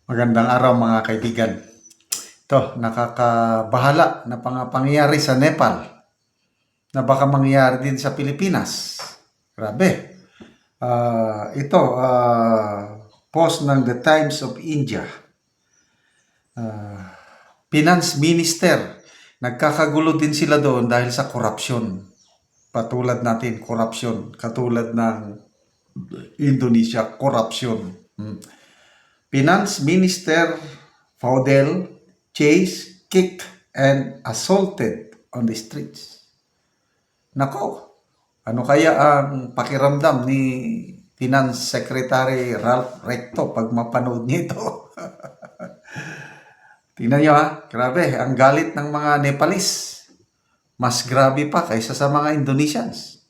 Magandang araw mga kaibigan. Ito, nakakabahala na pangyayari sa Nepal na baka mangyari din sa Pilipinas. Grabe. Post ng The Times of India. Finance Minister. Nagkakagulo din sila doon dahil sa korupsyon. Patulad natin, korupsyon. Katulad ng Indonesia, korupsyon. Finance Minister Faudel chased, kicked, and assaulted on the streets. Nako, ano kaya ang pakiramdam ni Finance Secretary Ralph Recto pag mapanood niyo ito? Tingnan niyo ha, grabe, ang galit ng mga Nepalese. Mas grabe pa kaysa sa mga Indonesians.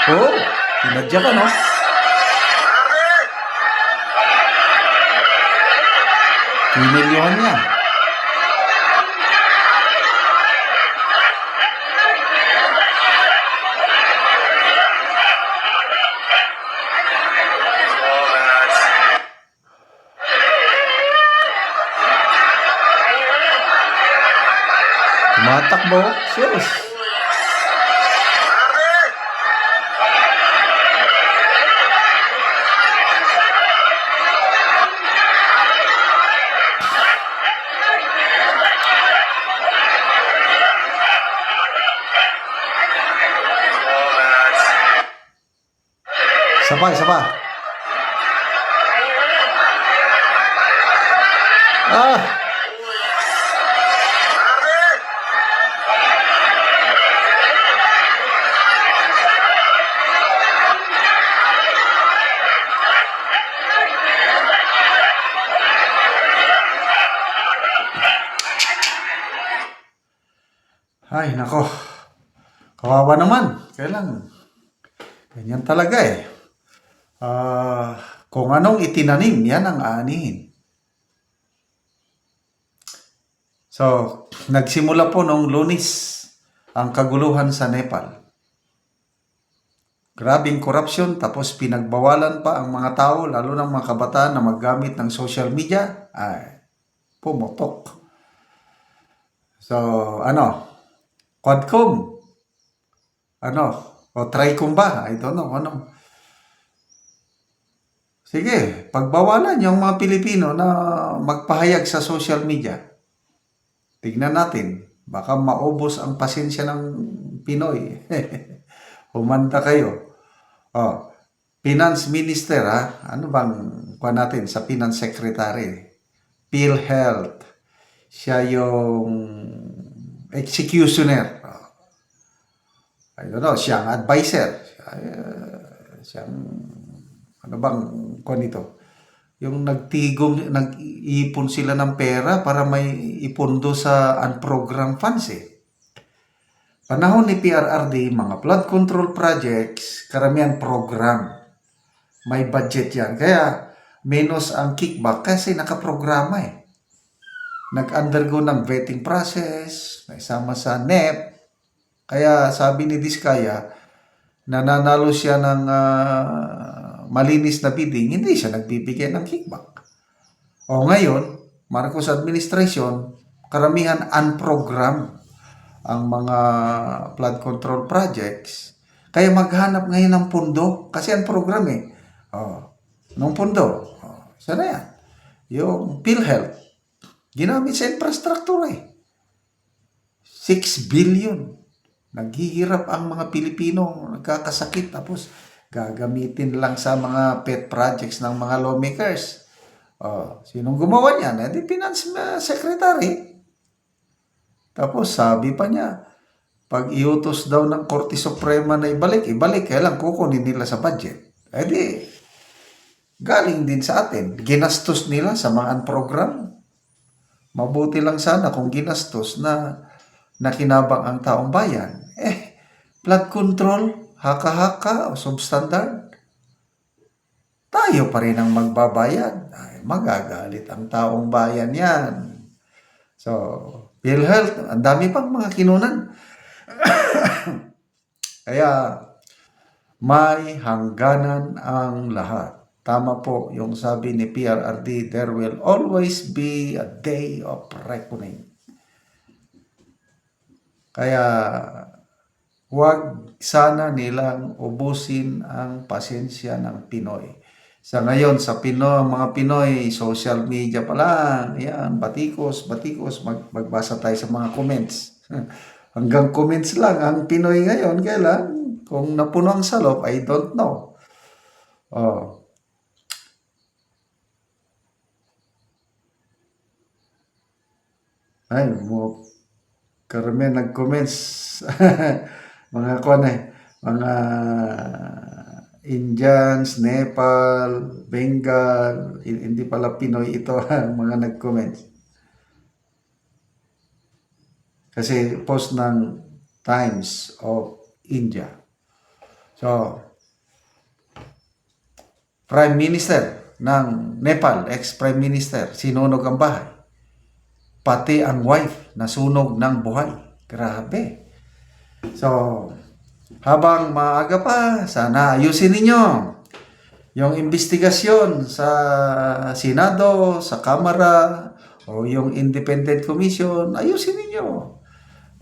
Oh, tinadya ka no? Minilyohan niya. Tumatakbo, serious. Sabay. Ah, ay nako. Kawawa naman. Kailan? Ganyan talaga eh. Kung anong itinanim, yan ang aanihin. So, nagsimula po noong Lunes ang kaguluhan sa Nepal. Grabing korupsyon, tapos pinagbawalan pa ang mga tao, lalo ng mga kabataan na maggamit ng social media. Ay, pumotok. So, Quadcom, o Tricom ba? I don't know, Sige, pagbawalan yung mga Pilipino na magpahayag sa social media. Tignan natin, baka maubos ang pasensya ng Pinoy. Humanda kayo. Finance Minister, ano bang kuha natin sa Finance Secretary? PhilHealth. Siya yung executioner. I don't know, siyang advisor. Siyang ano bang kuha nito? Yung nag-iipon sila ng pera para may ipondo sa unprogrammed funds eh. Panahon ni PRRD, mga flood control projects, karamihan program. May budget yan. Kaya menos ang kickback kasi nakaprograma eh. Nag-undergo ng vetting process, naisama sa NEP. Kaya sabi ni Diskaya, nananalo siya ng malinis na bidding, hindi siya nagbibigay ng kickback. O ngayon, Marcos administration, karamihan unprogram ang mga flood control projects. Kaya maghanap ngayon ng pundo kasi ang program eh. Nung pundo. Sana yan. Yung PhilHealth. Ginamit sa infrastructure eh. 6 billion. Naghihirap ang mga Pilipino, nagkakasakit, tapos gagamitin lang sa mga pet projects ng mga lawmakers. Sinong gumawa niyan? Di Finance Secretary. Tapos sabi pa niya, pag iutos daw ng Korte Suprema na ibalik, kailang kukunin nila sa budget. Di, galing din sa atin. Ginastos nila sa mga program. Mabuti lang sana kung ginastos na nakinabang ang taong bayan. Flood control, haka-haka o substandard, tayo pa rin ang magbabayad. Ay, magagalit ang taong bayan yan. So, PhilHealth, ang dami pang mga kinunan. Kaya, may hangganan ang lahat. Tama po yung sabi ni PRRD, there will always be a day of reckoning. Kaya huwag sana nilang ubusin ang pasensya ng Pinoy. Sa ngayon, sa Pinoy, mga Pinoy, social media pa lang, yan, batikos, magbasa tayo sa mga comments. Hanggang comments lang ang Pinoy ngayon, kailan? Kung napuno ang salop, I don't know. Oh. Ay, karami nag-comments. Mga mga Indians, Nepal, Bengal, hindi pala Pinoy ito ang mga nag-comment. Kasi post ng Times of India. So, Prime Minister ng Nepal, ex-Prime Minister, sinunog ang bahay. Pati ang wife, nasunog ng buhay. Grabe. So, habang maaga pa, sana ayusin ninyo yung investigasyon sa Senado, sa Kamara, o yung Independent Commission, ayusin ninyo.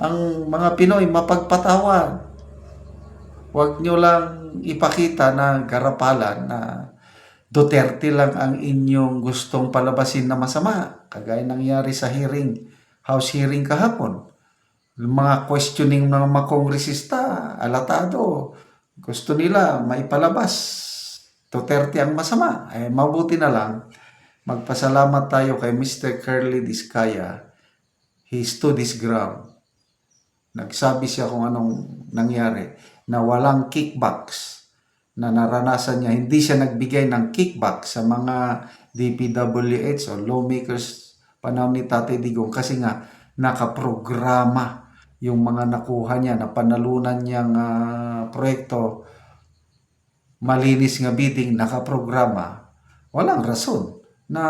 Ang mga Pinoy mapagpatawan. Huwag nyo lang ipakita na garapalan na Duterte lang ang inyong gustong palabasin na masama. Kagaya nangyari sa House hearing kahapon. Mga questioning ng mga kongresista, alatado, gusto nila maipalabas Duterte ang masama. Mabuti na lang, magpasalamat tayo kay Mr. Curly Diskaya. He stood his ground. Nagsabi siya kung anong nangyari, na walang kickbacks na naranasan niya. Hindi siya nagbigay ng kickback sa mga DPWH o lawmakers panahon ni Tatay Digong kasi nga nakaprograma yung mga nakuha niya na panalunan niyang proyekto, malinis nga bidding, nakaprograma. Walang rason na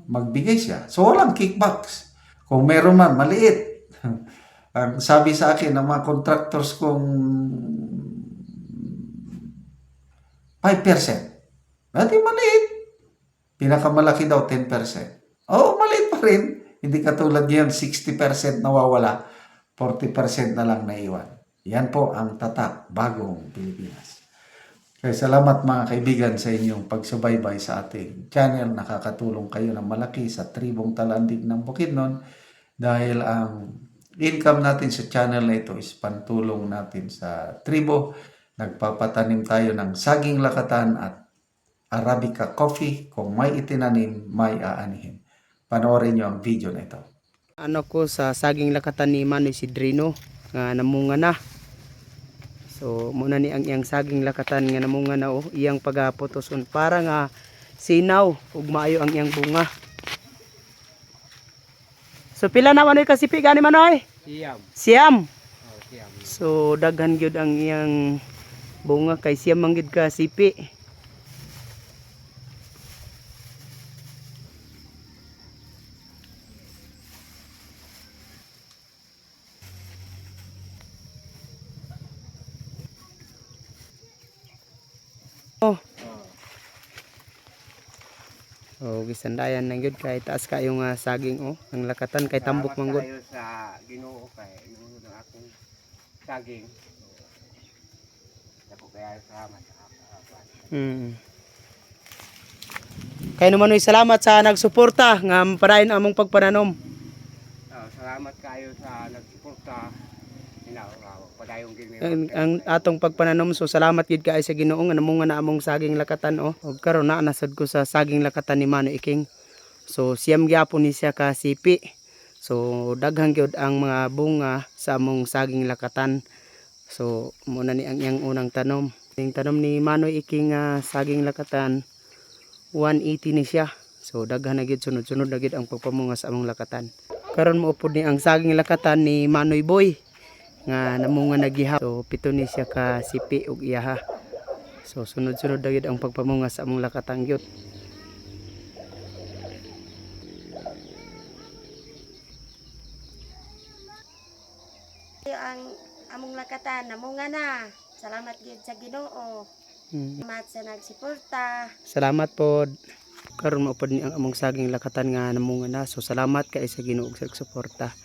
magbigay siya. So walang kickbacks. Kung meron man, maliit. Ang sabi sa akin ng mga contractors kong 5%. Dati maliit. Pinakamalaki daw 10%. Oo, maliit pa rin. Hindi katulad yan, 60% nawawala, 40% na lang naiwan. Yan po ang tatak, bagong Pilipinas. Kaya salamat mga kaibigan sa inyong pagsubaybay sa ating channel. Nakakatulong kayo ng malaki sa tribong Talandig ng Bukidnon dahil ang income natin sa channel na ito is pantulong natin sa tribo. Nagpapatanim tayo ng saging lakatan at Arabica coffee. Kung may itinanim, may aanihin. Panoorin nyo ang video na ito. Ano ko sa saging lakatan ni Manoy Sidrino nga namunga na. So muna ni ang iyang saging lakatan nga namunga na iyang pagapotoson para nga sinaw ug maayo ang iyang bunga. So pila na Manoy kasipi gani Manoy? Siyam. Siyam. Oh, siyam. So daghan gyud ang iyang bunga kay siyam man gyud kasipi. Gisandayan nang gyud kay taas kayong saging ang lakatan kay tambok man gyud. Salamat kayo sa Ginoo kay nunod ang akong saging. Dako kaya salamat sa Kay naman salamat sa nagsuporta nga mapadayon among pagpananom. salamat kayo sa nagsuporta. Padayong Ang atong pagpananom, so salamat gid kay sa Ginoo nga namunga na among saging lakatan ug karon na nasad ko sa saging lakatan ni Manoy Iking. So siyam gyapon ni siya ka sipi. So daghang gyud ang mga bunga sa among saging lakatan. So muna ni ang iyang unang tanom. Ang tanom ni Manoy Iking saging lakatan 180 ni siya. So daghan na gyud sunod-sunod na gyud ang pagpamunga sa among lakatan. Karon mo upod ni ang saging lakatan ni Manoy Boy nga namunga nagiha. So pito ni siya ka sipi ug iyaha. So sunod-sunod na gyud ang pagpamunga sa among lakatan gyud. Ang among lakatan namunga na. Salamat gid sa Ginoo. Mm. Salamat sa nagsuporta. Salamat pod. Karon maupod ni ang among saging lakatan nga namunga na. So salamat kay sa Ginoo sa suporta.